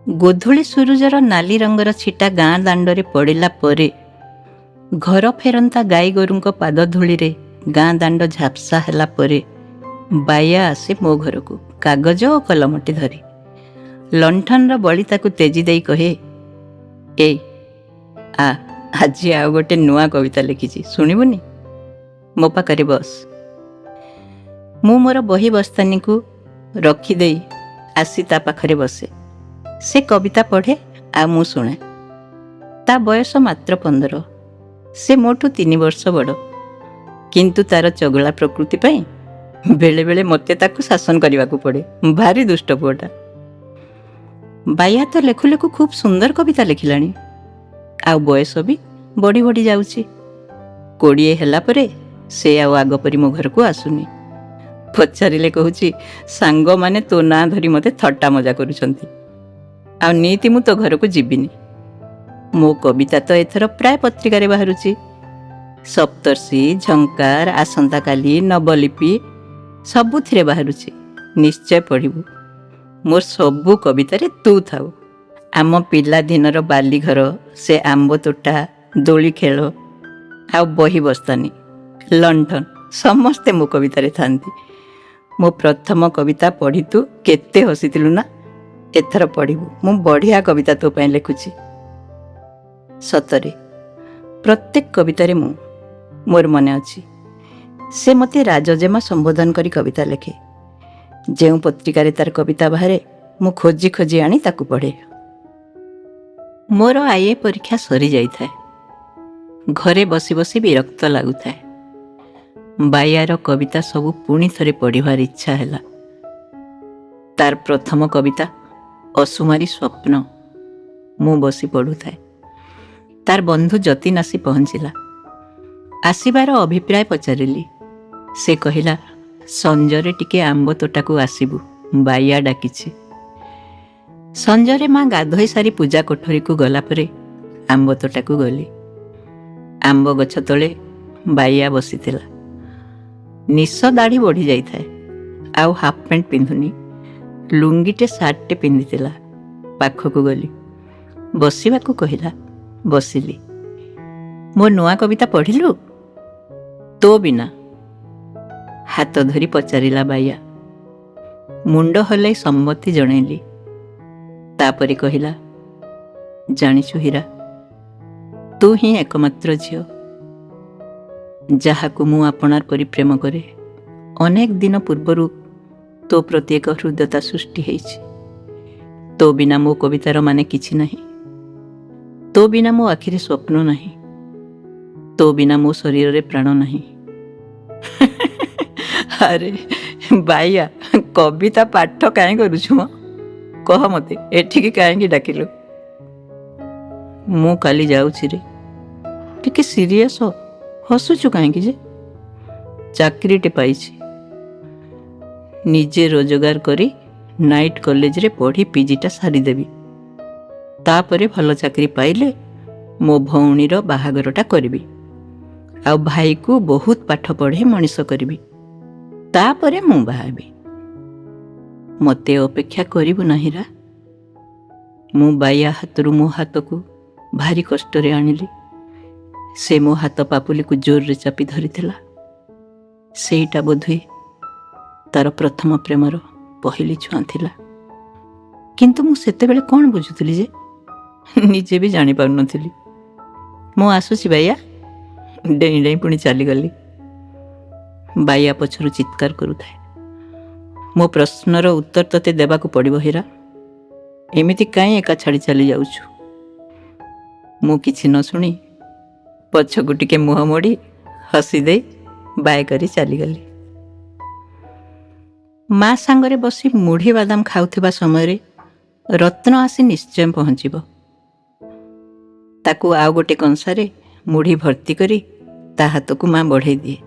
ଗୋଧୂଳି ସୂରୁଜର ନାଲି ରଙ୍ଗର ଛିଟା ଗାଁ ଦାଣ୍ଡରେ ପଡ଼ିଲା ପରେ ଘର ଫେରନ୍ତା ଗାଈ ଗୋରୁଙ୍କ ପାଦ ଧୂଳିରେ ଗାଁ ଦାଣ୍ଡ ଝାପ୍ସା ହେଲା ପରେ ବାୟା ଆସେ ମୋ ଘରକୁ କାଗଜ ଓ କଲମଟି ଧରି। ଲଣ୍ଠନର ବଳି ତାକୁ ତେଜି ଦେଇ କହେ, ଏଇ ଆଜି ଆଉ ଗୋଟେ ନୂଆ କବିତା ଲେଖିଛି, ଶୁଣିବୁନି? ମୋ ପାଖରେ ବସ୍। ମୁଁ ମୋର ବହି ବସ୍ତାନୀକୁ ରଖିଦେଇ ଆସି ତା ପାଖରେ ବସେ। ସେ କବିତା ପଢ଼େ ଆଉ ମୁଁ ଶୁଣେ। ତା ବୟସ ମାତ୍ର 15। ସେ ମୋଠୁ 3 ବର୍ଷ ବଡ଼। କିନ୍ତୁ ତାର ଚଗଲା ପ୍ରକୃତି ପାଇଁ ବେଳେବେଳେ ମୋତେ ତାକୁ ଶାସନ କରିବାକୁ ପଡ଼େ। ଭାରି ଦୁଷ୍ଟ ପୁଅଟା। ବାୟା ତ ଲେଖୁ ଲେଖୁ ଖୁବ୍ ସୁନ୍ଦର କବିତା ଲେଖିଲାଣି। ଆଉ ବୟସ ବି ବଢ଼ି ବଢ଼ି ଯାଉଛି। 20 ହେଲା ପରେ ସେ ଆଉ ଆଗ ପରି ମୋ ଘରକୁ ଆସୁନି। ପଚାରିଲେ କହୁଛି, ସାଙ୍ଗମାନେ ତୋ ନାଁ ଧରି ମୋତେ ଥଟ୍ଟା ମଜା କରୁଛନ୍ତି। ଆଉ ନିତି ମୁଁ ତୋ ଘରକୁ ଯିବିନି। ମୋ କବିତା ତ ଏଥର ପ୍ରାୟ ପତ୍ରିକାରେ ବାହାରୁଛି। ସପ୍ତର୍ଷି, ଝଙ୍କାର, ଆସନ୍ତାକାଲି, ନବଲିପି ସବୁଥିରେ ବାହାରୁଛି। ନିଶ୍ଚୟ ପଢ଼ିବୁ। ମୋର ସବୁ କବିତାରେ ତୁ ଥାଉ। ଆମ ପିଲାଦିନର ବାଲିଘର, ସେ ଆମ୍ବ ତୋଟା, ଦୋଳି ଖେଳ ଆଉ ବହି ବସ୍ତାନୀ, ଲଣ୍ଠନ ସମସ୍ତେ ମୋ କବିତାରେ ଥାନ୍ତି। ମୋ ପ୍ରଥମ କବିତା ପଢ଼ି ତୁ କେତେ ହସିଥିଲୁ ନା? ଏଥର ପଢ଼ିବୁ, ମୁଁ ବଢ଼ିଆ କବିତା ତୋ ପାଇଁ ଲେଖୁଛି। ସତରେ ପ୍ରତ୍ୟେକ କବିତାରେ ମୋର ମନେ ଅଛି, ସେ ମୋତେ ରାଜଜେମା ସମ୍ବୋଧନ କରି କବିତା ଲେଖେ। ଯେଉଁ ପତ୍ରିକାରେ ତାର କବିତା ବାହାରେ ମୁଁ ଖୋଜି ଖୋଜି ଆଣି ତାକୁ ପଢ଼େ। ମୋର ଆଇଏ ପରୀକ୍ଷା ସରିଯାଇଥାଏ। ଘରେ ବସି ବସି ବିରକ୍ତ ଲାଗୁଥାଏ। ବାୟାର କବିତା ସବୁ ପୁଣି ଥରେ ପଢ଼ିବାର ଇଚ୍ଛା ହେଲା। ତାର ପ୍ରଥମ କବିତା ଅସୁମାରୀ ସ୍ୱପ୍ନ ମୁଁ ବସି ପଢ଼ୁଥାଏ। ତାର ବନ୍ଧୁ ଯତୀନ ଆସି ପହଞ୍ଚିଲା। ଆସିବାର ଅଭିପ୍ରାୟ ପଚାରିଲି। ସେ କହିଲା, ସଞ୍ଜରେ ଟିକେ ଆମ୍ବ ତୋଟାକୁ ଆସିବୁ, ବାୟା ଡାକିଛି। ସଞ୍ଜରେ ମା ଗାଧୋଇ ସାରି ପୂଜା କୋଠରୀକୁ ଗଲା ପରେ ଆମ୍ବ ତୋଟାକୁ ଗଲି। ଆମ୍ବ ଗଛ ତଳେ ବାୟା ବସିଥିଲା। ନିଶ ଦାଢ଼ି ବଢ଼ି ଯାଇଥାଏ। ଆଉ ହାଫ୍ ପ୍ୟାଣ୍ଟ ପିନ୍ଧୁନି, ଲୁଙ୍ଗିଟେ ସାର୍ଟଟେ ପିନ୍ଧିଥିଲା। ପାଖକୁ ଗଲି। ବସିବାକୁ କହିଲା। ବସିଲି। ମୋ ନୂଆ କବିତା ପଢ଼ିଲୁ? ତୋ ବିନା? ହାତ ଧରି ପଚାରିଲା ବାୟା। ମୁଣ୍ଡ ହଲାଇ ସମ୍ମତି ଜଣେଇଲି। ତାପରେ କହିଲା, ଜାଣିଛୁ ହୀରା, ତୁ ହିଁ ଏକମାତ୍ର ଝିଅ ଯାହାକୁ ମୁଁ ଆପଣାର କରି ପ୍ରେମ କରେ। ଅନେକ ଦିନ ପୂର୍ବରୁ ତୋ ପ୍ରତି ଏକ ହୃଦୟତା ସୃଷ୍ଟି ହେଇଛି। ତୋ ବିନା ମୋ କବିତାର ମାନେ କିଛି ନାହିଁ। ତୋ ବିନା ମୋ ଆଖିରେ ସ୍ୱପ୍ନ ନାହିଁ। ତୋ ବିନା ମୋ ଶରୀରରେ ପ୍ରାଣ ନାହିଁ। ଆରେ ବାୟା, କବିତା ପାଠ କାହିଁ କରୁଛୁ ମ? କହ ମୋତେ, ଏଠିକି କାହିଁକି ଡାକିଲୁ? ମୁଁ କାଲି ଯାଉଛି ରେ। ଟିକେ ସିରିୟସ୍ ହ। ହସୁଛୁ କାହିଁକି ଯେ? ଚାକିରିଟେ ପାଇଛି। ନିଜେ ରୋଜଗାର କରି ନାଇଟ୍ କଲେଜରେ ପଢ଼ି ପିଜିଟା ସାରିଦେବି। ତାପରେ ଭଲ ଚାକିରି ପାଇଲେ ମୋ ଭଉଣୀର ବାହାଘରଟା କରିବି। ଆଉ ଭାଇକୁ ବହୁତ ପାଠ ପଢ଼େଇ ମଣିଷ କରିବି। ତାପରେ ମୁଁ ବାହା ହେବି। ମୋତେ ଅପେକ୍ଷା କରିବୁ ନାହିଁ ରା। ମୁଁ ବାୟା ହାତରୁ ମୋ ହାତକୁ ଭାରି କଷ୍ଟରେ ଆଣିଲି। ସେ ମୋ ହାତ ପାପୁଲିକୁ ଜୋରରେ ଚାପି ଧରିଥିଲା। ସେଇଟା ବୋଧହୁଏ ତାର ପ୍ରଥମ ପ୍ରେମର ପହିଲି ଛୁଆଁ ଥିଲା। କିନ୍ତୁ ମୁଁ ସେତେବେଳେ କ'ଣ ବୁଝୁଥିଲି ଯେ ନିଜେ ବି ଜାଣିପାରୁନଥିଲି। ମୁଁ ଆସୁଛି ବାୟା। ଡେଇଁ ଡେଇଁ ପୁଣି ଚାଲିଗଲି। ବାୟା ପଛରୁ ଚିତ୍କାର କରୁଥାଏ, ମୋ ପ୍ରଶ୍ନର ଉତ୍ତର ତୋତେ ଦେବାକୁ ପଡ଼ିବ ହୀରା। ଏମିତି କାହିଁ ଏକା ଛାଡ଼ି ଚାଲି ଯାଉଛୁ? ମୁଁ କିଛି ନ ଶୁଣି ପଛକୁ ଟିକେ ମୁହଁ ମୋଡ଼ି ହସି ଦେଇ ବାଏ କରି ଚାଲିଗଲି। ମା ସାଙ୍ଗରେ ବସି ମୁଢ଼ି ବାଦାମ ଖାଉଥିବା ସମୟରେ ରତ୍ନ ଆସି ନିଶ୍ଚୟ ପହଞ୍ଚିବ। ତାକୁ ଆଉ ଗୋଟେ କଂସାରେ ମୁଢ଼ି ଭର୍ତ୍ତି କରି ତା ହାତକୁ ମା ବଢ଼େଇ ଦିଏ।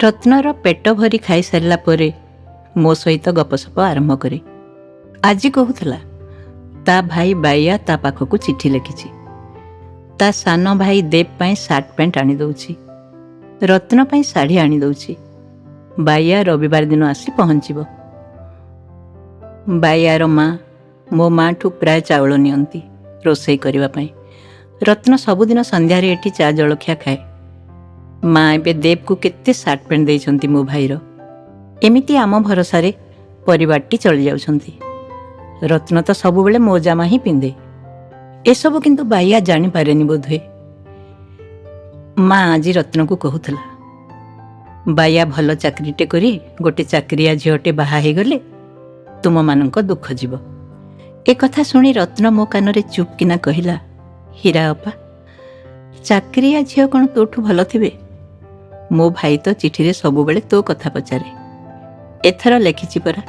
ରତ୍ନର ପେଟ ଭରି ଖାଇସାରିଲା ପରେ ମୋ ସହିତ ଗପସପ ଆରମ୍ଭ କରେ। ଆଜି କହୁଥିଲା, ତା ଭାଇ ବାୟା ତା ପାଖକୁ ଚିଠି ଲେଖିଛି। ତା ସାନ ଭାଇ ଦେବ ପାଇଁ ସାର୍ଟ ପ୍ୟାଣ୍ଟ ଆଣିଦେଉଛି। ରତ୍ନ ପାଇଁ ଶାଢ଼ୀ ଆଣିଦେଉଛି। ବାୟା ରବିବାର ଦିନ ଆସି ପହଞ୍ଚିବ। ବାୟାର ମା ମୋ ମାଠୁ ପ୍ରାୟ ଚାଉଳ ନିଅନ୍ତି ରୋଷେଇ କରିବା ପାଇଁ। ରତ୍ନ ସବୁଦିନ ସନ୍ଧ୍ୟାରେ ଏଠି ଚା ଜଳଖିଆ ଖାଏ। ମା ଏବେ ଦେବକୁ କେତେ ସାର୍ଟ ପ୍ୟାଣ୍ଟ ଦେଇଛନ୍ତି ମୋ ଭାଇର। ଏମିତି ଆମ ଭରସାରେ ପରିବାରଟି ଚଳି ଯାଉଛନ୍ତି। ରତ୍ନ ତ ସବୁବେଳେ ମୋ ଜାମା ହିଁ ପିନ୍ଧେ। ଏସବୁ କିନ୍ତୁ ବାଇଆ ଜାଣିପାରେନି ବୋଧହୁଏ। ମା ଆଜି ରତ୍ନକୁ କହୁଥିଲା, ବାଇଆ ଭଲ ଚାକିରିଟେ କରି ଗୋଟେ ଚାକିରିଆ ଝିଅଟେ ବାହା ହେଇଗଲେ ତୁମମାନଙ୍କ ଦୁଃଖ ଯିବ। ଏ କଥା ଶୁଣି ରତ୍ନ ମୋ କାନରେ ଚୁପ୍ କିନା କହିଲା, ହୀରା ଅପା, ଚାକିରିଆ ଝିଅ କ'ଣ ତୋଠୁ ଭଲ ଥିବେ? ମୋ ଭାଇ ତ ଚିଠିରେ ସବୁବେଳେ ତୋ କଥା ପଚାରେ। ଏଥର ଲେଖିଛି ପରା,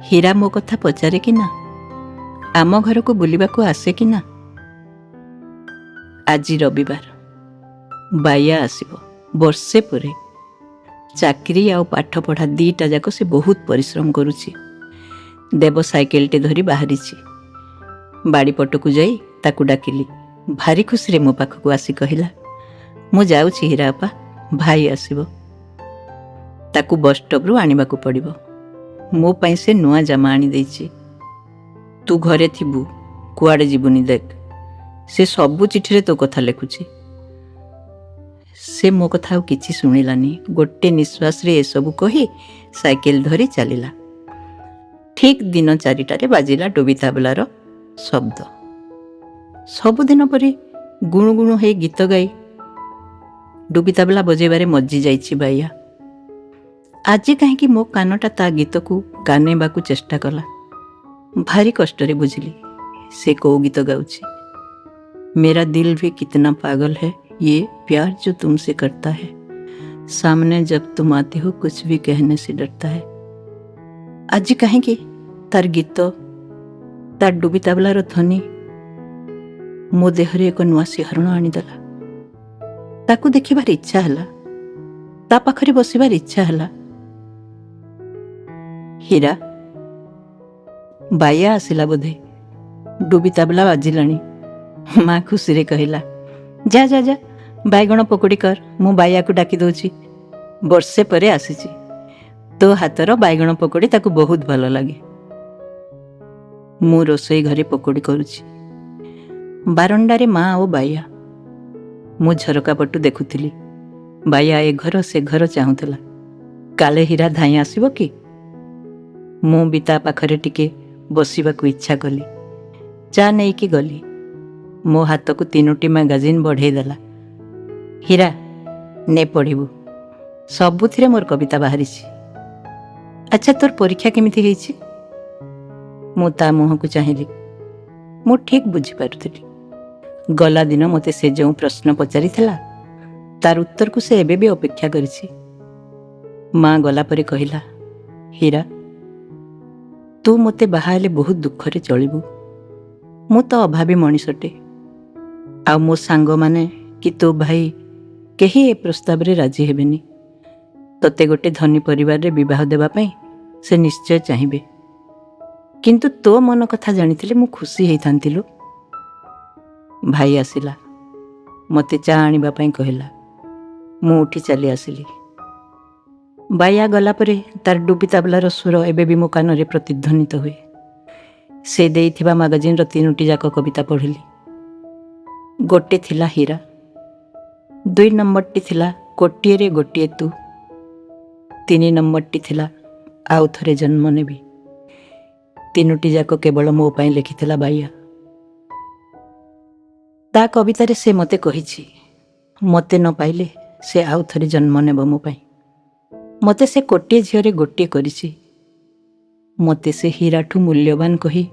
ହୀରା ମୋ କଥା ପଚାରେ କି ନା, ଆମ ଘରକୁ ବୁଲିବାକୁ ଆସେ କି ନା। ଆଜି ରବିବାର, ବାଇଆ ଆସିବ ବର୍ଷେ ପରେ। ଚାକିରି ଆଉ ପାଠପଢ଼ା ଦିଟା ଯାକ ସେ ବହୁତ ପରିଶ୍ରମ କରୁଛି। ଦେବ ସାଇକେଲଟେ ଧରି ବାହାରିଛି। ବାଡ଼ି ପଟକୁ ଯାଇ ତାକୁ ଡାକିଲି। ଭାରି ଖୁସିରେ ମୋ ପାଖକୁ ଆସି କହିଲା, ମୁଁ ଯାଉଛି ହୀରା ଅପା, ଭାଇ ଆସିବ। ତାକୁ ବସ୍ଷ୍ଟପ୍ରୁ ଆଣିବାକୁ ପଡ଼ିବ। ମୋ ପାଇଁ ସେ ନୂଆ ଜାମା ଆଣିଦେଇଛି। ତୁ ଘରେ ଥିବୁ, କୁଆଡ଼େ ଯିବୁନି ଦେଖ। ସେ ସବୁ ଚିଠିରେ ତୋ କଥା ଲେଖୁଛି। ସେ ମୋ କଥା ଆଉ କିଛି ଶୁଣିଲାନି। ଗୋଟେ ନିଶ୍ୱାସରେ ଏସବୁ କହି ସାଇକେଲ ଧରି ଚାଲିଲା। ଠିକ୍ ଦିନ 4ଟାରେ ବାଜିଲା ଡୁବି ତାବଲାର ଶବ୍ଦ। ସବୁଦିନ ପରି ଗୁଣୁ ଗୁଣୁ ହେଇ ଗୀତ ଗାଇ ଡୁବି ତାବଲା ବଜେଇବାରେ ମଜି ଯାଇଛି ବାଇଆ। ଆଜି କାହିଁକି ମୋ କାନଟା ତା ଗୀତକୁ ଗାନେଇବାକୁ ଚେଷ୍ଟା କଲା। ଭାରି କଷ୍ଟରେ ବୁଝିଲି ସେ କୋଉ ଗୀତ ଗାଉଛି। मेरा दिल भी कितना पागल है, ये प्यार जो तुमसे करता है, सामने जब तुम आते हो कुछ भी कहने से डरता है। ଆଜି କାହିଁକି ତାର ଗୀତ, ତାର ଡୁବି ତାବଲାର ଧ୍ୱନି ମୋ ଦେହରେ ଏକ ନୂଆ ଶିହରଣ ଆଣିଦେଲା। ତାକୁ ଦେଖିବାର ଇଚ୍ଛା ହେଲା, ତା ପାଖରେ ବସିବାର ଇଚ୍ଛା ହେଲା। ହୀରା, ବାଇଆ ଆସିଲା ବୋଧେ, ଡୁବି ତାବଲା ବାଜିଲାଣି। ମା ଖୁସିରେ କହିଲା, ଯା ଯା ଯା, ବାଇଗଣ ପକୁଡ଼ି କର, ମୁଁ ବାଇଆକୁ ଡାକି ଦେଉଛି। ବର୍ଷେ ପରେ ଆସିଛି। ତୋ ହାତର ବାଇଗଣ ପକୁଡ଼ି ତାକୁ ବହୁତ ଭଲ ଲାଗେ। ମୁଁ ରୋଷେଇ ଘରେ ପକୁଡ଼ି କରୁଛି। ବାରଣ୍ଡାରେ ମା ଓ ବାଇଆ। ମୁଁ ଝରକା ପଟୁ ଦେଖୁଥିଲି। ବାଇଆ ଏ ଘର ସେ ଘର ଚାହୁଁଥିଲା। କାଳେ ହୀରା ଧାଇଁ ଆସିବ କି? ମୁଁ ବି ତା ପାଖରେ ଟିକେ ବସିବାକୁ ଇଚ୍ଛା କଲି। ଚା ନେଇକି ଗଲି। ମୋ ହାତକୁ 3ଟି ମ୍ୟାଗାଜିନ୍ ବଢ଼େଇ ଦେଲା। ହୀରା, ନେ ପଢ଼ିବୁ। ସବୁଥିରେ ମୋର କବିତା ବାହାରିଛି। ଆଚ୍ଛା, ତୋର ପରୀକ୍ଷା କେମିତି ହେଇଛି? ମୁଁ ତା ମୁହଁକୁ ଚାହିଁଲି। ମୁଁ ଠିକ୍ ବୁଝିପାରୁଥିଲି। ଗଲା ଦିନ ମୋତେ ସେ ଯେଉଁ ପ୍ରଶ୍ନ ପଚାରିଥିଲା ତାର ଉତ୍ତରକୁ ସେ ଏବେ ବି ଅପେକ୍ଷା କରିଛି। ମା ଗଲା ପରେ କହିଲା, ହୀରା, ତୁ ମୋତେ ବାହା ହେଲେ ବହୁତ ଦୁଃଖରେ ଚଳିବୁ। ମୁଁ ତ ଅଭାବୀ ମଣିଷଟେ। ଆଉ ମୋ ସାଙ୍ଗମାନେ କି ତୋ ଭାଇ କେହି ଏ ପ୍ରସ୍ତାବରେ ରାଜି ହେବେନି। ତୋତେ ଗୋଟେ ଧନୀ ପରିବାରରେ ବିବାହ ଦେବା ପାଇଁ ସେ ନିଶ୍ଚୟ ଚାହିଁବେ। କିନ୍ତୁ ତୋ ମନ କଥା ଜାଣିଥିଲେ ମୁଁ ଖୁସି ହେଇଥାନ୍ତି ଲୋ। ଭାଇ ଆସିଲା। ମୋତେ ଚା ଆଣିବା ପାଇଁ କହିଲା। ମୁଁ ଉଠି ଚାଲି ଆସିଲି। ବାଇଆ ଗଲା ପରେ ତାର ଡୁବି ତାବଲାର ସ୍ୱର ଏବେ ବି ମୋ କାନରେ ପ୍ରତିଧ୍ୱନିତ ହୁଏ। ସେ ଦେଇଥିବା ମ୍ୟାଗାଜିନ୍ର 3ଟି ଯାକ କବିତା ପଢ଼ିଲି। ଗୋଟେ ଥିଲା ହୀରା, 2 ନମ୍ବରଟି ଥିଲା କୋଟିଏରେ ଗୋଟିଏ ତୁ, 3 ନମ୍ବରଟି ଥିଲା ଆଉ ଥରେ ଜନ୍ମ ନେବି। 3ଟି ଯାକ କେବଳ ମୋ ପାଇଁ ଲେଖିଥିଲା ବାଇଆ। ତା କବିତାରେ ସେ ମୋତେ କହିଛି, ମୋତେ ନ ପାଇଲେ ସେ ଆଉ ଥରେ ଜନ୍ମ ନେବ ମୋ ପାଇଁ। ମୋତେ ସେ କୋଟିଏ ଝିଅରେ ଗୋଟିଏ କରିଛି। ମୋତେ ସେ ହୀରାଠୁ ମୂଲ୍ୟବାନ କହି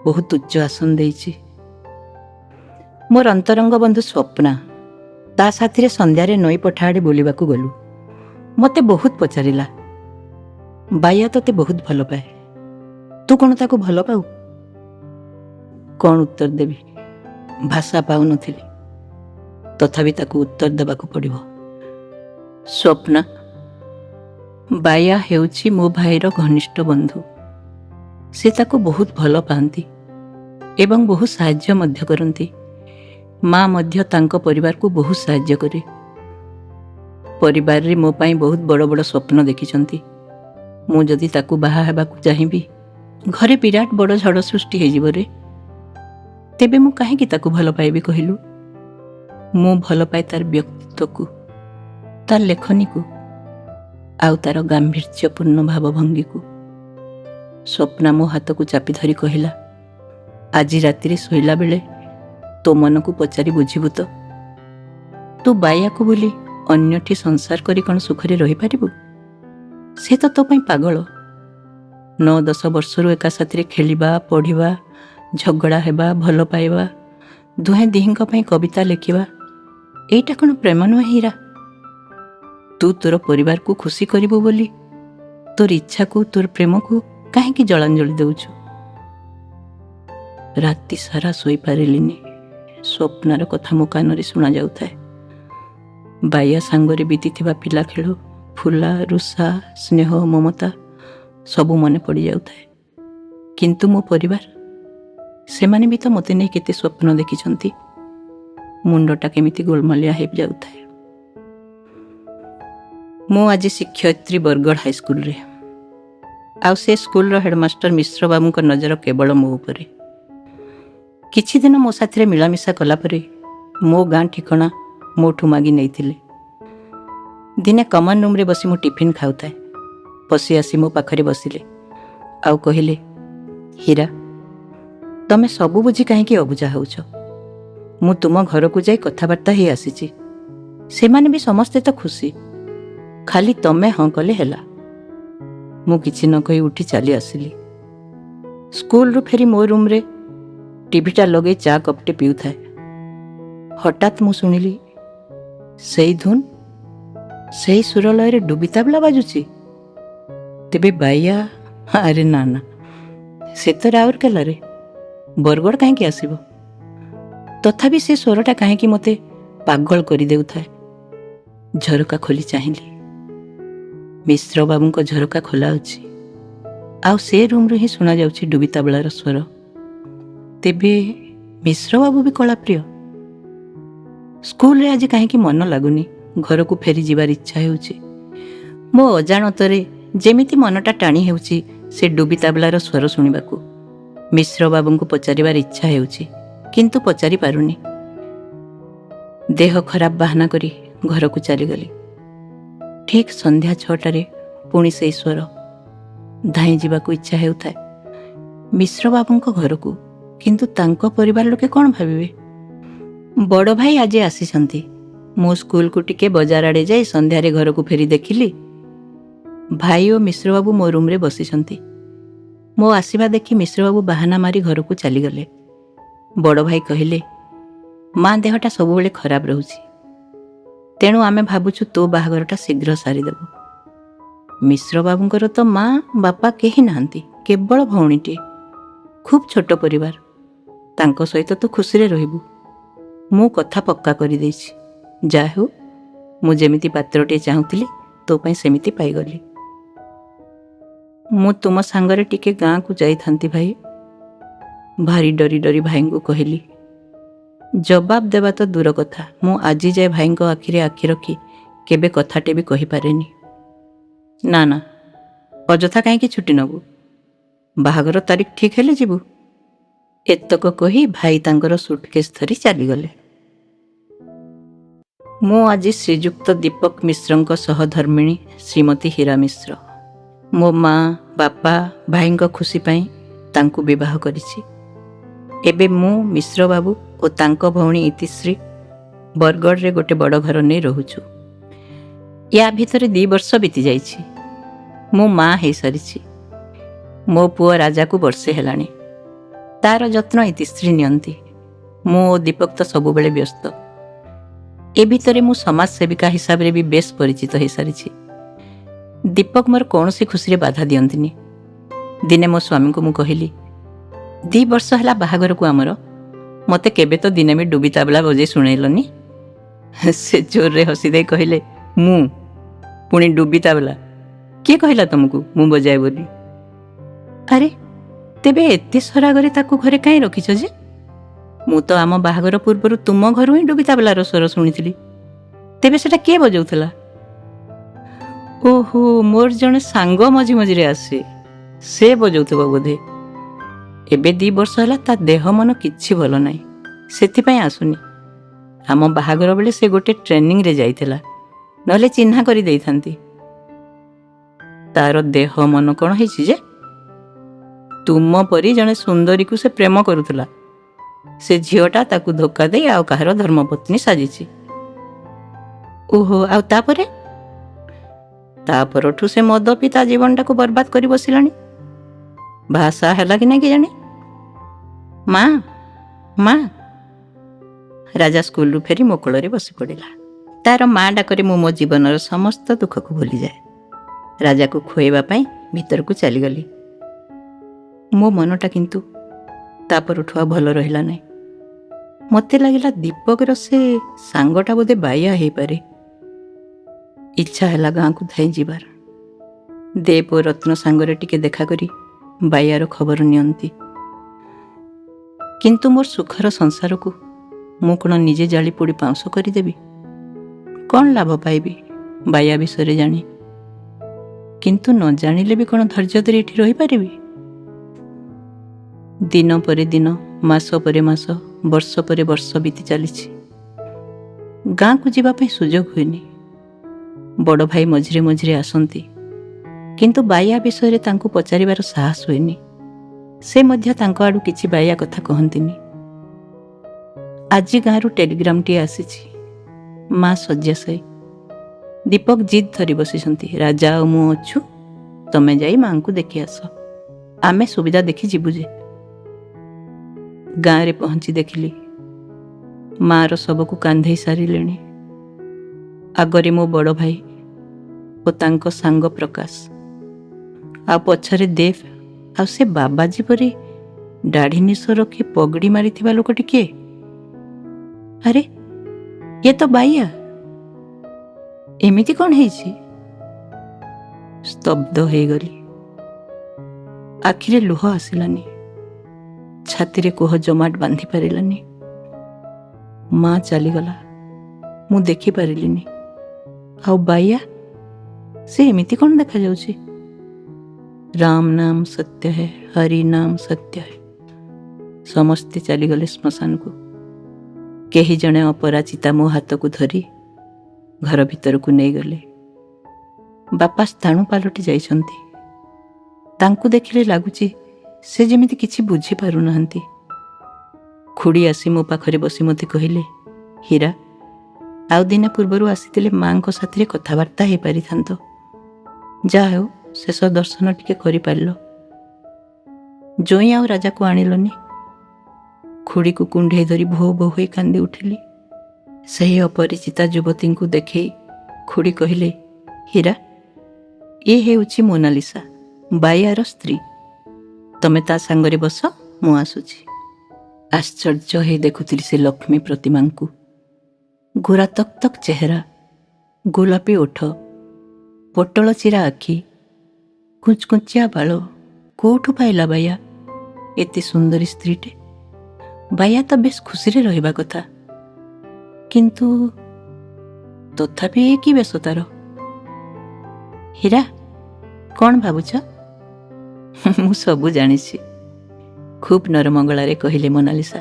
ବହୁତ ଉଚ୍ଚ ଆସନ ଦେଇଛି। ମୋର ଅନ୍ତରଙ୍ଗ ବନ୍ଧୁ ସ୍ୱପ୍ନା, ତା ସାଥିରେ ସନ୍ଧ୍ୟାରେ ନଈ ପଠା ଆଡ଼େ ବୁଲିବାକୁ ଗଲୁ। ମୋତେ ବହୁତ ପଚାରିଲା, ବାଇଆ ତୋତେ ବହୁତ ଭଲ ପାଏ, ତୁ କ'ଣ ତାକୁ ଭଲ ପାଉ? କ'ଣ ଉତ୍ତର ଦେବି? ଭାଷା ପାଉନଥିଲି। ତଥାପି ତାକୁ ଉତ୍ତର ଦେବାକୁ ପଡ଼ିବ। ସ୍ୱପ୍ନା, ବାଇଆ ହେଉଛି ମୋ ଭାଇର ଘନିଷ୍ଠ ବନ୍ଧୁ। ସେ ତାକୁ ବହୁତ ଭଲ ପାଆନ୍ତି ଏବଂ ବହୁତ ସାହାଯ୍ୟ ମଧ୍ୟ କରନ୍ତି। ମା ମଧ୍ୟ ତାଙ୍କ ପରିବାରକୁ ବହୁତ ସାହାଯ୍ୟ କରେ। ପରିବାରରେ ମୋ ପାଇଁ ବହୁତ ବଡ଼ ବଡ଼ ସ୍ୱପ୍ନ ଦେଖିଛନ୍ତି। ମୁଁ ଯଦି ତାକୁ ବାହା ହେବାକୁ ଚାହିଁବି ଘରେ ବିରାଟ ବଡ଼ ଝଡ଼ ସୃଷ୍ଟି ହେଇଯିବ ରେ। ତେବେ ମୁଁ କାହିଁକି ତାକୁ ଭଲ ପାଇବି କହିଲୁ? ମୁଁ ଭଲ ପାଏ ତାର ବ୍ୟକ୍ତିତ୍ୱକୁ, ତାର ଲେଖନୀକୁ, ଆଉ ତାର ଗାମ୍ଭୀର୍ଯ୍ୟପୂର୍ଣ୍ଣ ଭାବଭଙ୍ଗୀକୁ। ସ୍ୱପ୍ନା ମୋ ହାତକୁ ଚାପି ଧରି କହିଲା, ଆଜି ରାତିରେ ଶୋଇଲା ବେଳେ ତୋ ମନକୁ ପଚାରି ବୁଝିବୁ ତ, ତୁ ବାୟାକୁ ବୋଲି ଅନ୍ୟଠି ସଂସାର କରି କ'ଣ ସୁଖରେ ରହିପାରିବୁ? ସେ ତ ତୋ ପାଇଁ ପାଗଳ। 9-10 ବର୍ଷରୁ ଏକା ସାଥିରେ ଖେଳିବା, ପଢ଼ିବା, ଝଗଡ଼ା ହେବା, ଭଲ ପାଇବା, ଦୁହେଁ ଦିହିଁଙ୍କ ପାଇଁ କବିତା ଲେଖିବା, ଏଇଟା କ'ଣ ପ୍ରେମ ନୁହେଁ ହୀରା? ତୁ ତୋର ପରିବାରକୁ ଖୁସି କରିବୁ ବୋଲି ତୋର ଇଚ୍ଛାକୁ, ତୋର ପ୍ରେମକୁ କାହିଁକି ଜଳାଞ୍ଜଳି ଦେଉଛୁ? ରାତି ସାରା ଶୋଇପାରିଲିନି। ସ୍ୱପ୍ନାର କଥା ମୋ କାନରେ ଶୁଣାଯାଉଥାଏ। ବାୟା ସାଙ୍ଗରେ ବିତିଥିବା ପିଲା ଖେଳ, ଫୁଲା, ରୁଷା, ସ୍ନେହ, ମମତା ସବୁ ମନେ ପଡ଼ିଯାଉଥାଏ। କିନ୍ତୁ ମୋ ପରିବାର, ସେମାନେ ବି ତ ମୋତେ ନେଇ କେତେ ସ୍ୱପ୍ନ ଦେଖିଛନ୍ତି। ମୁଣ୍ଡଟା କେମିତି ଗୋଳମାଳିଆ ହେଇଯାଉଥାଏ। ମୁଁ ଆଜି ଶିକ୍ଷୟିତ୍ରୀ ବରଗଡ଼ ହାଇସ୍କୁଲରେ, ଆଉ ସେ ସ୍କୁଲର ହେଡ଼ମାଷ୍ଟର ମିଶ୍ର ବାବୁଙ୍କ ନଜର କେବଳ ମୋ ଉପରେ। କିଛି ଦିନ ମୋ ସାଥିରେ ମିଳାମିଶା କଲା ପରେ ମୋ ଗାଁ ଠିକଣା ମୋଠୁ ମାଗି ନେଇଥିଲେ। ଦିନେ କମନ ରୁମ୍ରେ ବସି ମୁଁ ଟିଫିନ୍ ଖାଉଥାଏ। ପଶି ଆସି ମୋ ପାଖରେ ବସିଲେ ଆଉ କହିଲେ, ହୀରା, ତମେ ସବୁ ବୁଝି କାହିଁକି ଅବୁଝା ହେଉଛ? ମୁଁ ତୁମ ଘରକୁ ଯାଇ କଥାବାର୍ତ୍ତା ହେଇ ଆସିଛି। ସେମାନେ ବି ସମସ୍ତେ ତ ଖୁସି, ଖାଲି ତମେ ହଁ କଲେ ହେଲା। ମୁଁ କିଛି ନ କହି ଉଠି ଚାଲି ଆସିଲି। ସ୍କୁଲରୁ ଫେରି ମୋ ରୁମ୍ରେ ଟିଭିଟା ଲଗେଇ ଚା କପ୍ଟେ ପିଉଥାଏ। ହଠାତ୍ ମୁଁ ଶୁଣିଲି ସେଇ ଧୁନ୍, ସେଇ ସୁରଲୟରେ ଡୁବି ତାବଲା ବାଜୁଛି। ତେବେ ବାୟା? ଆରେ ନା ନା, ସେ ତ ରାଉରକେଲାରେ, ବରଗଡ଼ କାହିଁକି ଆସିବ? ତଥାପି ସେ ସ୍ୱରଟା କାହିଁକି ମୋତେ ପାଗଳ କରିଦେଉଥାଏ। ଝରକା ଖୋଲି ଚାହିଁଲି। ମିଶ୍ର ବାବୁଙ୍କ ଝରକା ଖୋଲା ଅଛି, ଆଉ ସେ ରୁମ୍ରୁ ହିଁ ଶୁଣାଯାଉଛି ଡୁବି ତାବଳାର ସ୍ୱର। ତେବେ ମିଶ୍ର ବାବୁ ବି କଳାପ୍ରିୟ? ସ୍କୁଲରେ ଆଜି କାହିଁକି ମନ ଲାଗୁନି। ଘରକୁ ଫେରି ଯିବାର ଇଚ୍ଛା ହେଉଛି। ମୋ ଅଜାଣତରେ ଯେମିତି ମନଟା ଟାଣି ହେଉଛି ସେ ଡୁବି ତାବଲାର ସ୍ୱର ଶୁଣିବାକୁ। ମିଶ୍ର ବାବୁଙ୍କୁ ପଚାରିବାର ଇଚ୍ଛା ହେଉଛି, କିନ୍ତୁ ପଚାରି ପାରୁନି। ଦେହ ଖରାପ ବାହାନା କରି ଘରକୁ ଚାଲିଗଲି। ଠିକ୍ ସନ୍ଧ୍ୟା 6ଟାରେ ପୁଣି ସେଇ ସ୍ୱର। ଧାଇଁ ଯିବାକୁ ଇଚ୍ଛା ହେଉଥାଏ ମିଶ୍ର ବାବୁଙ୍କ ଘରକୁ, କିନ୍ତୁ ତାଙ୍କ ପରିବାର ଲୋକେ କ'ଣ ଭାବିବେ? ବଡ଼ ଭାଇ ଆଜି ଆସିଛନ୍ତି। ମୁଁ ସ୍କୁଲକୁ ଟିକେ ବଜାର ଆଡ଼େ ଯାଇ ସନ୍ଧ୍ୟାରେ ଘରକୁ ଫେରି ଦେଖିଲି ଭାଇ ଓ ମିଶ୍ରବାବୁ ମୋ ରୁମ୍ରେ ବସିଛନ୍ତି। ମୋ ଆସିବା ଦେଖି ମିଶ୍ରବାବୁ ବାହାନା ମାରି ଘରକୁ ଚାଲିଗଲେ। ବଡ଼ ଭାଇ କହିଲେ, ମା ଦେହଟା ସବୁବେଳେ ଖରାପ ରହୁଛି, ତେଣୁ ଆମେ ଭାବୁଛୁ ତୋ ବାହାଘରଟା ଶୀଘ୍ର ସାରିଦେବୁ। ମିଶ୍ରବାବୁଙ୍କର ତ ମା ବାପା କେହି ନାହାନ୍ତି, କେବଳ ଭଉଣୀଟିଏ। ଖୁବ୍ ଛୋଟ ପରିବାର। ତାଙ୍କ ସହିତ ତୁ ଖୁସିରେ ରହିବୁ। ମୁଁ କଥା ପକ୍କା କରିଦେଇଛି। ଯାହା ହେଉ, ମୁଁ ଯେମିତି ପାତ୍ରଟିଏ ଚାହୁଁଥିଲି ତୋ ପାଇଁ ସେମିତି ପାଇଗଲି। ମୁଁ ତୁମ ସାଙ୍ଗରେ ଟିକେ ଗାଁକୁ ଯାଇଥାନ୍ତି ଭାଇ। ଭାରି ଡରି ଡରି ଭାଇଙ୍କୁ କହିଲି। ଜବାବ ଦେବା ତ ଦୂର କଥା, ମୁଁ ଆଜି ଯାଏ ଭାଇଙ୍କ ଆଖିରେ ଆଖି ରଖି କେବେ କଥାଟେ ବି କହିପାରେନି। ନା ନା, ଅଯଥା କାହିଁକି ଛୁଟି ନେବୁ? ବାହାଘର ତାରିଖ ଠିକ୍ ହେଲେ ଯିବୁ। ଏତକ କହି ଭାଇ ତାଙ୍କର ସୁଟକେସ୍ ଧରି ଚାଲିଗଲେ। ମୁଁ ଆଜି ଶ୍ରୀଯୁକ୍ତ ଦୀପକ ମିଶ୍ରଙ୍କ ସହଧର୍ମିଣୀ ଶ୍ରୀମତୀ ହୀରା ମିଶ୍ର। ମୋ ମା, ବାପା, ଭାଇଙ୍କ ଖୁସି ପାଇଁ ତାଙ୍କୁ ବିବାହ କରିଛି। ଏବେ ମୁଁ, ମିଶ୍ରବାବୁ ଓ ତାଙ୍କ ଭଉଣୀ ଇତିଶ୍ରୀ ବରଗଡ଼ରେ ଗୋଟେ ବଡ଼ ଘର ନେଇ ରହୁଛୁ। ୟା ଭିତରେ 2 ବର୍ଷ ବିତି ଯାଇଛି। ମୁଁ ମା ହେଇସାରିଛି। ମୋ ପୁଅ ରାଜାକୁ ବର୍ଷେ ହେଲାଣି। ତାର ଯତ୍ନ ଇତିଶ୍ରୀ ନିଅନ୍ତି। ମୁଁ ଓ ଦୀପକ ତ ସବୁବେଳେ ବ୍ୟସ୍ତ। ଏ ଭିତରେ ମୁଁ ସମାଜସେବିକା ହିସାବରେ ବି ବେଶ୍ ପରିଚିତ ହୋଇସାରିଛି। ଦୀପକ ମୋର କୌଣସି ଖୁସିରେ ବାଧା ଦିଅନ୍ତିନି। ଦିନେ ମୋ ସ୍ୱାମୀଙ୍କୁ ମୁଁ କହିଲି, 2 ବର୍ଷ ହେଲା ବାହାଘରକୁ ଆମର, ମୋତେ କେବେ ତ ଦିନେ ବି ଡୁବି ତାବଲା ବଜେଇ ଶୁଣେଇଲନି। ସେ ଜୋରରେ ହସି ଦେଇ କହିଲେ, ମୁଁ ପୁଣି ଡୁବି ତାବଲା? କିଏ କହିଲା ତମକୁ ମୁଁ ବଜାଏ ବୋଲି? ଆରେ ତେବେ ଏତେ ସରାଗରେ ତାକୁ ଘରେ କାହିଁ ରଖିଛ ଯେ? ମୁଁ ତ ଆମ ବାହାଘର ପୂର୍ବରୁ ତୁମ ଘରୁ ହିଁ ଡୁବି ତାବଲାର ସ୍ୱର ଶୁଣିଥିଲି। ତେବେ ସେଟା କିଏ ବଜାଉଥିଲା? ଓହୋ, ମୋର ଜଣେ ସାଙ୍ଗ ମଝି ମଝିରେ ଆସେ। ସେ ବଜାଉଥିବ ବୋଧେ। ଏବେ 2 ବର୍ଷ ହେଲା ତା ଦେହ ମନ କିଛି ଭଲ ନାହିଁ, ସେଥିପାଇଁ ଆସୁନି। ଆମ ବାହାଘର ବେଳେ ସେ ଗୋଟେ ଟ୍ରେନିଂରେ ଯାଇଥିଲା, ନହେଲେ ଚିହ୍ନା କରି ଦେଇଥାନ୍ତି। ତାର ଦେହ ମନ କ'ଣ ହେଇଛି ଯେ? ତୁମ ପରି ଜଣେ ସୁନ୍ଦରୀକୁ ସେ ପ୍ରେମ କରୁଥିଲା। ସେ ଝିଅଟା ତାକୁ ଧୋକା ଦେଇ ଆଉ କାହାର ଧର୍ମପତ୍ନୀ ସାଜିଛି। ଓହୋ, ଆଉ ତାପରେ? ତା ପରଠୁ ସେ ମଦ ପିଇ ତା ଜୀବନଟାକୁ ବର୍ବାଦ କରି ବସିଲାଣି। ଭାଷା ହେଲା କି ନାହିଁ କେଜାଣି। ମା ମା। ରାଜା ସ୍କୁଲରୁ ଫେରି ମୋ କୋଳରେ ବସି ପଡ଼ିଲା। ତାର ମା ଡାକରେ ମୁଁ ମୋ ଜୀବନର ସମସ୍ତ ଦୁଃଖକୁ ଭୁଲିଯାଏ। ରାଜାକୁ ଖୁଆଇବା ପାଇଁ ଭିତରକୁ ଚାଲିଗଲି। ମୋ ମନଟା କିନ୍ତୁ ତା ପରଠୁ ଆଉ ଭଲ ରହିଲା ନାହିଁ। ମୋତେ ଲାଗିଲା ଦୀପକର ସେ ସାଙ୍ଗଟା ବୋଧେ ବାୟା ହେଇପାରେ। ଇଚ୍ଛା ହେଲା ଗାଁକୁ ଧାଇଁ ଯିବାର। ଦେବ ଓ ରତ୍ନ ସାଙ୍ଗରେ ଟିକେ ଦେଖା କରି ବାୟାର ଖବର ନିଅନ୍ତି। କିନ୍ତୁ ମୋର ସୁଖର ସଂସାରକୁ ମୁଁ କ'ଣ ନିଜେ ଜାଳି ପୋଡ଼ି ପାଉଁଶ କରିଦେବି? କ'ଣ ଲାଭ ପାଇବି ବାୟା ବିଷୟରେ ଜାଣି? କିନ୍ତୁ ନ ଜାଣିଲେ ବି କ'ଣ ଧୈର୍ଯ୍ୟ ଧରି ଏଠି ରହିପାରିବି? ଦିନ ପରେ ଦିନ, ମାସ ପରେ ମାସ, ବର୍ଷ ପରେ ବର୍ଷ ବିତି ଚାଲିଛି। ଗାଁକୁ ଯିବା ପାଇଁ ସୁଯୋଗ ହୁଏନି। ବଡ଼ ଭାଇ ମଝିରେ ମଝିରେ ଆସନ୍ତି, କିନ୍ତୁ ବାୟା ବିଷୟରେ ତାଙ୍କୁ ପଚାରିବାର ସାହସ ହୁଏନି। ସେ ମଧ୍ୟ ତାଙ୍କ ଆଡ଼ୁ କିଛି ବାୟା କଥା କହନ୍ତିନି। ଆଜି ଗାଁରୁ ଟେଲିଗ୍ରାମଟିଏ ଆସିଛି। ମା ଶଯ୍ୟାଶାୟୀ। ଦୀପକ ଜିଦ୍ ଧରି ବସିଛନ୍ତି, ରାଜା ଆଉ ମୁଁ ଅଛୁ, ତମେ ଯାଇ ମାଙ୍କୁ ଦେଖି ଆସ। ଆମେ ସୁବିଧା ଦେଖି ଯିବୁ ଯେ। ଗାଁରେ ପହଞ୍ଚି ଦେଖିଲି ମାର ଶବକୁ କାନ୍ଧେଇ ସାରିଲେଣି। ଆଗରେ ମୋ ବଡ଼ ଭାଇ ଓ ତାଙ୍କ ସାଙ୍ଗ ପ୍ରକାଶ, ଆଉ ପଛରେ ଦେବ, ଆଉ ସେ ବାବାଜୀ ପରି ଦାଢ଼ି ନିଶ ରଖି ପଗଡ଼ି ମାରିଥିବା ଲୋକଟି କିଏ? ଆରେ, ଇଏ ତ ବାଇଆ। ଏମିତି କ'ଣ ହେଇଛି? ସ୍ତବ୍ଧ ହେଇଗଲି। ଆଖିରେ ଲୁହ ଆସିଲାନି, ଛାତିରେ କୋହ ଜମାଟ ବାନ୍ଧି ପାରିଲାନି। ମା ଚାଲିଗଲା, ମୁଁ ଦେଖିପାରିଲିନି। ଆଉ ବାଇଆ, ସେ ଏମିତି କ'ଣ ଦେଖାଯାଉଛି? ରାମ ନାମ ସତ୍ୟ ହେ, ହରି ନାମ ସତ୍ୟ ହେ। ସମସ୍ତେ ଚାଲିଗଲେ ଶ୍ମଶାନକୁ। କେହି ଜଣେ ଅପରାଜିତା ମୋ ହାତକୁ ଧରି ଘର ଭିତରକୁ ନେଇଗଲେ। ବାପା ସ୍ଥାଣୁ ପାଲଟି ଯାଇଛନ୍ତି। ତାଙ୍କୁ ଦେଖିଲେ ଲାଗୁଛି ସେ ଯେମିତି କିଛି ବୁଝିପାରୁନାହାନ୍ତି। ଖୁଡ଼ି ଆସି ମୋ ପାଖରେ ବସି ମୋତେ କହିଲେ, ହୀରା, ଆଉ ଦିନ ପୂର୍ବରୁ ଆସିଥିଲେ ମାଙ୍କ ସାଥିରେ କଥାବାର୍ତ୍ତା ହେଇପାରିଥାନ୍ତ। ଯାହା ହେଉ ଶେଷ ଦର୍ଶନ ଟିକେ କରିପାରିଲ। ଜୋଇଁ ଆଉ ରାଜାକୁ ଆଣିଲନି। ଖୁଡ଼ିକୁ କୁଣ୍ଢେଇ ଧରି ଭୋ ଭୋ ହୋଇ କାନ୍ଦି ଉଠିଲି। ସେହି ଅପରିଚିତା ଯୁବତୀଙ୍କୁ ଦେଖେଇ ଖୁଡ଼ି କହିଲେ, ହୀରା, ଏ ହେଉଛି ମୋନାଲିସା, ବାଇଆର ସ୍ତ୍ରୀ। ତମେ ତା ସାଙ୍ଗରେ ବସ, ମୁଁ ଆସୁଛି। ଆଶ୍ଚର୍ଯ୍ୟ ହେଇ ଦେଖୁଥିଲି ସେ ଲକ୍ଷ୍ମୀ ପ୍ରତିମାଙ୍କୁ। ଗୋରା ତକ୍ ତକ୍ ଚେହେରା, ଗୋଲାପୀ ଓଠ, ପୋଟଳ ଚିରା ଆଖି, କୁଞ୍ଚକୁଞ୍ଚିଆ ବାଳ। କୋଉଠୁ ପାଇଲା ବାଇଆ ଏତେ ସୁନ୍ଦରୀ ସ୍ତ୍ରୀଟେ? ବାଇଆ ତ ବେଶ ଖୁସିରେ ରହିବା କଥା, କିନ୍ତୁ ତଥାପି ଏ କି ବେଶ ତାର? ହୀରା, କ'ଣ ଭାବୁଛ? ମୁଁ ସବୁ ଜାଣିଛି, ଖୁବ୍ ନରମଙ୍ଗଳାରେ କହିଲେ ମୋନାଲିସା।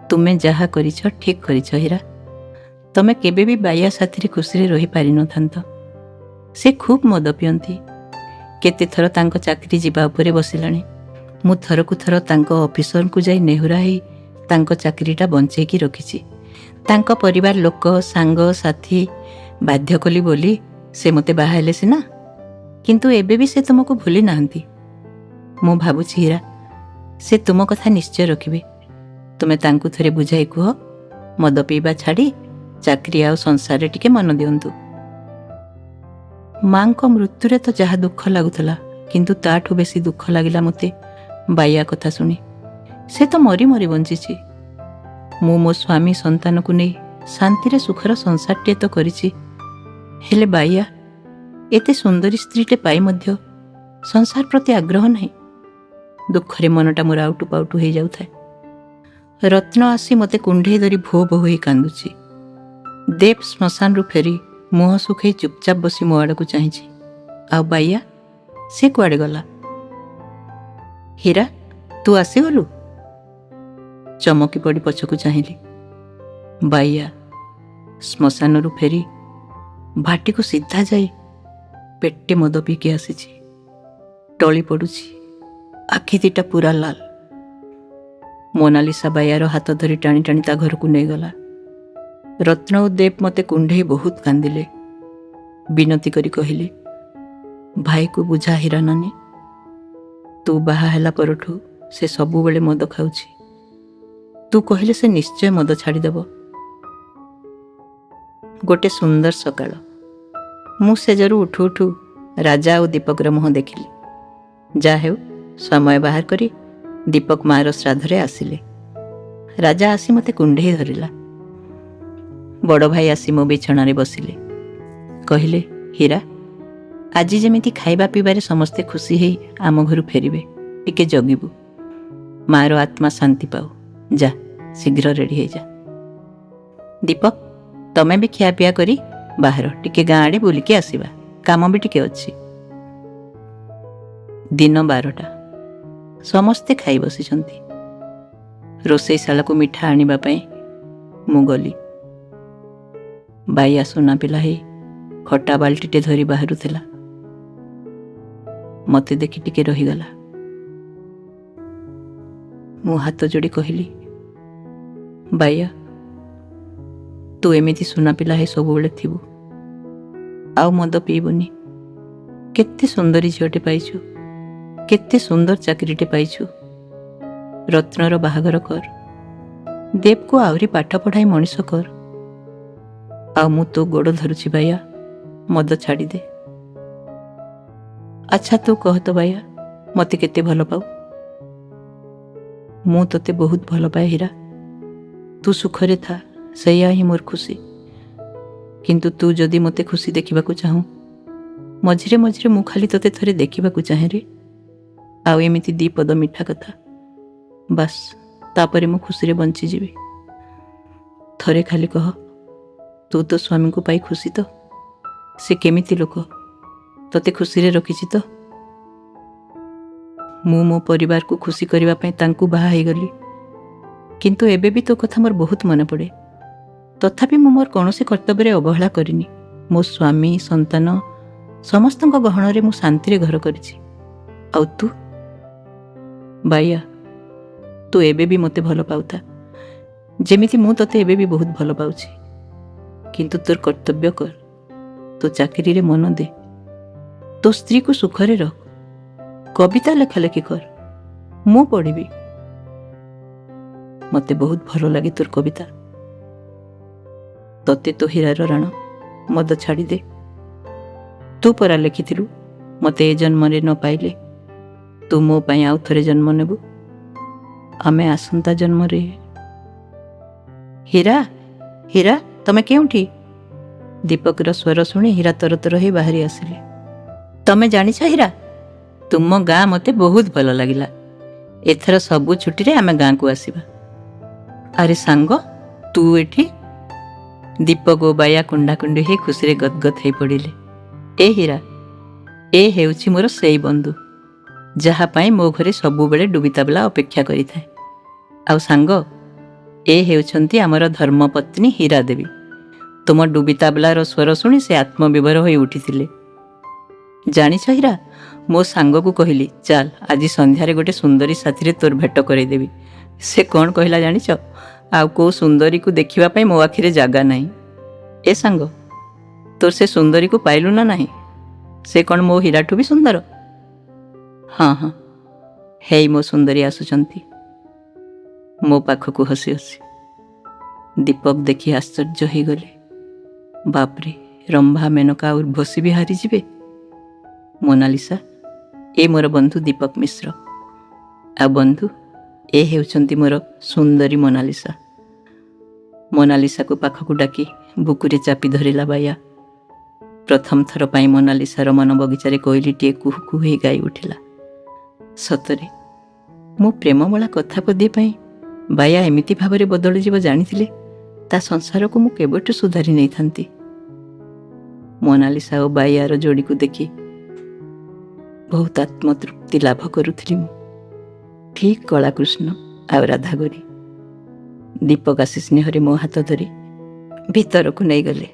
ତୁମେ ଯାହା କରିଛ ଠିକ୍ କରିଛ ହୀରା। ତମେ କେବେ ବି ବାଇଆ ସାଥିରେ ଖୁସିରେ ରହିପାରିନଥାନ୍ତ। ସେ ଖୁବ୍ ମଦ ପିଅନ୍ତି। କେତେଥର ତାଙ୍କ ଚାକିରି ଯିବା ଉପରେ ବସିଲାଣି। ମୁଁ ଥରକୁ ଥର ତାଙ୍କ ଅଫିସରଙ୍କୁ ଯାଇ ନେହୁରା ହେଇ ତାଙ୍କ ଚାକିରିଟା ବଞ୍ଚେଇକି ରଖିଛି। ତାଙ୍କ ପରିବାର ଲୋକ, ସାଙ୍ଗ, ସାଥୀ ବାଧ୍ୟ କଲି ବୋଲି ସେ ମୋତେ ବାହା ହେଲେ ସିନା, କିନ୍ତୁ ଏବେ ବି ସେ ତୁମକୁ ଭୁଲି ନାହାନ୍ତି। ମୁଁ ଭାବୁଛି ହୀରା, ସେ ତୁମ କଥା ନିଶ୍ଚୟ ରଖିବେ। ତୁମେ ତାଙ୍କୁ ଥରେ ବୁଝାଇ କୁହ, ମଦ ପିଇବା ଛାଡ଼ି ଚାକିରି ଆଉ ସଂସାରରେ ଟିକେ ମନ ଦିଅନ୍ତୁ। ମାଙ୍କ ମୃତ୍ୟୁରେ ତ ଯାହା ଦୁଃଖ ଲାଗୁଥିଲା, କିନ୍ତୁ ତାଠୁ ବେଶୀ ଦୁଃଖ ଲାଗିଲା ମୋତେ ବାଇଆ କଥା ଶୁଣି। ସେ ତ ମରି ମରି ବଞ୍ଚିଛି। ମୁଁ ମୋ ସ୍ୱାମୀ ସନ୍ତାନକୁ ନେଇ ଶାନ୍ତିରେ ସୁଖର ସଂସାରଟିଏ ତ କରିଛି, ହେଲେ ବାଇଆ ଏତେ ସୁନ୍ଦରୀ ସ୍ତ୍ରୀଟେ ପାଇ ମଧ୍ୟ ସଂସାର ପ୍ରତି ଆଗ୍ରହ ନାହିଁ। ଦୁଃଖରେ ମନଟା ମୋର ଆଉଟୁ ପାଉଟୁ ହେଇଯାଉଥାଏ। ରତ୍ନ ଆସି ମୋତେ କୁଣ୍ଢେଇ ଧରି ଭୋ ଭୋ ହୋଇ କାନ୍ଦୁଛି। ଦେବ ଶ୍ମଶାନରୁ ଫେରି ମୁହଁ ଶୁଖେଇ ଚୁପଚାପ ବସି ମୋ ଆଡ଼କୁ ଚାହିଁଛି। ଆଉ ବାଇଆ, ସେ କୁଆଡ଼େ ଗଲା? ହୀରା, ତୁ ଆସିଗଲୁ? ଚମକି ପଡ଼ି ପଛକୁ ଚାହିଁଲି। ବାଇୟା ଶ୍ମଶାନରୁ ଫେରି ଭାଟିକୁ ସିଧା ଯାଇ ପେଟେ ମଦ ପିଇକି ଆସିଛି। ଟଳି ପଡ଼ୁଛି, ଆଖି ଦିଟା ପୁରା ଲାଲ। ମୋନାଲିସା ବାଇୟାର ହାତ ଧରି ଟାଣି ଟାଣି ତା ଘରକୁ ନେଇଗଲା। ରତ୍ନ ଓ ଦେବ ମୋତେ କୁଣ୍ଢେଇ ବହୁତ କାନ୍ଦିଲେ। ବିନତି କରି କହିଲେ, ଭାଇକୁ ବୁଝା ହୀରା ନାନୀ, ତୁ ବାହା ହେଲା ପରଠୁ ସେ ସବୁବେଳେ ମଦ ଖାଉଛି। ତୁ କହିଲେ ସେ ନିଶ୍ଚୟ ମଦ ଛାଡ଼ିଦେବ। ଗୋଟେ ସୁନ୍ଦର ସକାଳ। ମୁଁ ସେଜରୁ ଉଠୁ ଉଠୁ ରାଜା ଆଉ ଦୀପକର ମୁହଁ ଦେଖିଲି। ଯାହା ହେଉ, ସମୟ ବାହାର କରି ଦୀପକ ମାଆର ଶ୍ରାଦ୍ଧରେ ଆସିଲେ। ରାଜା ଆସି ମୋତେ କୁଣ୍ଢେଇ ଧରିଲା। ବଡ଼ ଭାଇ ଆସି ମୋ ବିଛଣାରେ ବସିଲେ। କହିଲେ, ହୀରା, ଆଜି ଯେମିତି ଖାଇବା ପିଇବାରେ ସମସ୍ତେ ଖୁସି ହେଇ ଆମ ଘରୁ ଫେରିବେ, ଟିକେ ଜଗିବୁ। ମାଆର ଆତ୍ମା ଶାନ୍ତି ପାଉ। ଯା, ଶୀଘ୍ର ରେଡ଼ି ହେଇଯା। ଦୀପକ, ତମେ ବି ଖିଆପିଆ କରି ବାହାର, ଟିକେ ଗାଁ ଆଡ଼େ ବୁଲିକି ଆସିବା, କାମ ବି ଟିକେ ଅଛି। ଦିନ 12ଟା। ସମସ୍ତେ ଖାଇ ବସିଛନ୍ତି। ରୋଷେଇଶାଳାକୁ ମିଠା ଆଣିବା ପାଇଁ ମୁଁ ଗଲି। ବାଇୟା ସୁନା ପିଲା ହେଇ ଖଟା ବାଲ୍ଟିଟେ ଧରି ବାହାରୁଥିଲା। ମୋତେ ଦେଖି ଟିକେ ରହିଗଲା। ମୁଁ ହାତ ଯୋଡ଼ି କହିଲି, ବାଇୟା, ତୁ ଏମିତି ସୁନା ପିଲା ହେଇ ସବୁବେଳେ ଥିବୁ, ଆଉ ମଦ ପିଇବୁନି। କେତେ ସୁନ୍ଦରୀ ଝିଅଟେ ପାଇଛୁ, କେତେ ସୁନ୍ଦର ଚାକିରିଟେ ପାଇଛୁ। ରତ୍ନର ବାହାଘର କର, ଦେବକୁ ଆହୁରି ପାଠ ପଢ଼ାଇ ମଣିଷ କର। ଆଉ ମୁଁ ତୋ ଗୋଡ଼ ଧରୁଛି ବାଇୟା, ମଦ ଛାଡ଼ିଦେ। ଆଚ୍ଛା, ତୁ କହ ତ ବାଇୟା, ମୋତେ କେତେ ଭଲ ପାଉ? ମୁଁ ତୋତେ ବହୁତ ଭଲ ପାଏ ହୀରା। ତୁ ସୁଖରେ ଥା, ସେଇଆ ହିଁ ମୋର ଖୁସି। କିନ୍ତୁ ତୁ ଯଦି ମୋତେ ଖୁସି ଦେଖିବାକୁ ଚାହୁଁ, ମଝିରେ ମଝିରେ ମୁଁ ଖାଲି ତୋତେ ଥରେ ଦେଖିବାକୁ ଚାହେଁରେ। ଆଉ ଏମିତି 2 ପଦ ମିଠା କଥା, ବାସ୍, ତାପରେ ମୁଁ ଖୁସିରେ ବଞ୍ଚିଯିବି। ଥରେ ଖାଲି କହ, ତୁ ତୋ ସ୍ୱାମୀଙ୍କୁ ପାଇ ଖୁସି ତ? ସେ କେମିତି ଲୋକ, ତୋତେ ଖୁସିରେ ରଖିଛି ତ? ମୁଁ ମୋ ପରିବାରକୁ ଖୁସି କରିବା ପାଇଁ ତାଙ୍କୁ ବାହା ହେଇଗଲି। କିନ୍ତୁ ଏବେ ବି ତୋ କଥା ମୋର ବହୁତ ମନେ ପଡ଼େ। ତଥାପି ମୁଁ ମୋର କୌଣସି କର୍ତ୍ତବ୍ୟରେ ଅବହେଳା କରିନି। ମୋ ସ୍ୱାମୀ, ସନ୍ତାନ ସମସ୍ତଙ୍କ ଗହଣରେ ମୁଁ ଶାନ୍ତିରେ ଘର କରିଛି। ଆଉ ତୁ? ବାଇୟା, ତୁ ଏବେ ବି ମୋତେ ଭଲ ପାଉଥା, ଯେମିତି ମୁଁ ତୋତେ ଏବେ ବି ବହୁତ ଭଲ ପାଉଛି। କିନ୍ତୁ ତୋର କର୍ତ୍ତବ୍ୟ କର, ତୋ ଚାକିରିରେ ମନ ଦେ, ତୋ ସ୍ତ୍ରୀକୁ ସୁଖରେ ରଖ, କବିତା ଲେଖାଲେଖି କର, ମୁଁ ପଢ଼ିବି। ମୋତେ ବହୁତ ଭଲ ଲାଗେ ତୋର କବିତା। ତୋତେ ତୋ ହୀରାର ରାଣ, ମଦ ଛାଡ଼ିଦେ। ତୁ ପରା ଲେଖିଥିଲୁ, ମୋତେ ଏ ଜନ୍ମରେ ନ ପାଇଲେ ତୁ ମୋ ପାଇଁ ଆଉ ଥରେ ଜନ୍ମ ନେବୁ, ଆମେ ଆସନ୍ତା ଜନ୍ମରେ। ହୀରା, ହୀରା, ତମେ କେଉଁଠି? ଦୀପକର ସ୍ୱର ଶୁଣି ହୀରା ତରତର ହେଇ ବାହାରି ଆସିଲେ। ତମେ ଜାଣିଛ ହୀରା, ତୁମ ଗାଁ ମୋତେ ବହୁତ ଭଲ ଲାଗିଲା। ଏଥର ସବୁ ଛୁଟିରେ ଆମେ ଗାଁକୁ ଆସିବା। ଆରେ ସାଙ୍ଗ, ତୁ ଏଠି? ଦୀପକ ଓ ବାଇୟା କୁଣ୍ଡାକୁଣ୍ଡି ହେଇ ଖୁସିରେ ଗଦଗଦ ହେଇ ପଡ଼ିଲେ। ଏ ହୀରା, ଏ ହେଉଛି ମୋର ସେଇ ବନ୍ଧୁ, ଯାହା ପାଇଁ ମୋ ଘରେ ସବୁବେଳେ ଡୁବିତାବଲା ଅପେକ୍ଷା କରିଥାଏ। ଆଉ ସାଙ୍ଗ, ଏ ହେଉଛନ୍ତି ଆମର ଧର୍ମପତ୍ନୀ ହୀରା ଦେବୀ। ତୁମ ଡୁବିତାବଲାର ସ୍ୱର ଶୁଣି ସେ ଆତ୍ମବିଭୋର ହୋଇ ଉଠିଥିଲେ। ଜାଣିଛ ହୀରା, ମୋ ସାଙ୍ଗକୁ କହିଲି, ଚାଲ ଆଜି ସନ୍ଧ୍ୟାରେ ଗୋଟେ ସୁନ୍ଦରୀ ସାଥିରେ ତୋର ଭେଟ କରେଇଦେବି। ସେ କ'ଣ କହିଲା ଜାଣିଛ? ଆଉ କେଉଁ ସୁନ୍ଦରୀକୁ ଦେଖିବା ପାଇଁ ମୋ ଆଖିରେ ଜାଗା ନାହିଁ। ଏ ସାଙ୍ଗ, ତୋର ସେ ସୁନ୍ଦରୀକୁ ପାଇଲୁ ନା ନାହିଁ? ସେ କ'ଣ ମୋ ହୀରାଠୁ ବି ସୁନ୍ଦର? ହଁ ହଁ, ହେଇ ମୋ ସୁନ୍ଦରୀ ଆସୁଛନ୍ତି ମୋ ପାଖକୁ ହସି ହସି। ଦୀପକ ଦେଖି ଆଶ୍ଚର୍ଯ୍ୟ ହେଇଗଲେ। ବାପରେ, ରମ୍ଭା, ମେନକା ଆଉ ଉର୍ବଶୀ ବି ହାରିଯିବେ। ମୋନାଲିସା, ଏ ମୋର ବନ୍ଧୁ ଦୀପକ ମିଶ୍ର। ଆଉ ବନ୍ଧୁ, ଏ ହେଉଛନ୍ତି ମୋର ସୁନ୍ଦରୀ ମୋନାଲିସା। ମୋନାଲିସାକୁ ପାଖକୁ ଡାକି ବୁକୁରେ ଚାପି ଧରିଲା ବାଇୟା। ପ୍ରଥମ ଥର ପାଇଁ ମୋନାଲିସାର ମନ ବଗିଚାରେ କୋଇଲିଟିଏ କୁହୁ କୁହୁ ହେଇ ଗାଇ ଉଠିଲା। ସତରେ, ମୁଁ ପ୍ରେମମଳା କଥା ପଦିଏ ପାଇଁ ବାଇୟା ଏମିତି ଭାବରେ ବଦଳିଯିବ ଜାଣିଥିଲେ ତା ସଂସାରକୁ ମୁଁ କେବେଠୁ ସୁଧାରି ନେଇଥାନ୍ତି। ମୋନାଲିସା ଓ ବାଇୟାର ଯୋଡ଼ିକୁ ଦେଖି ବହୁତ ଆତ୍ମତୃପ୍ତି ଲାଭ କରୁଥିଲି ମୁଁ। ଠିକ୍ କଳାକୃଷ୍ଣ ଆଉ ରାଧାଗୋରୀ। ଦୀପକ ଆସି ସ୍ନେହରେ ମୋ ହାତ ଧରି ଭିତରକୁ ନେଇଗଲେ।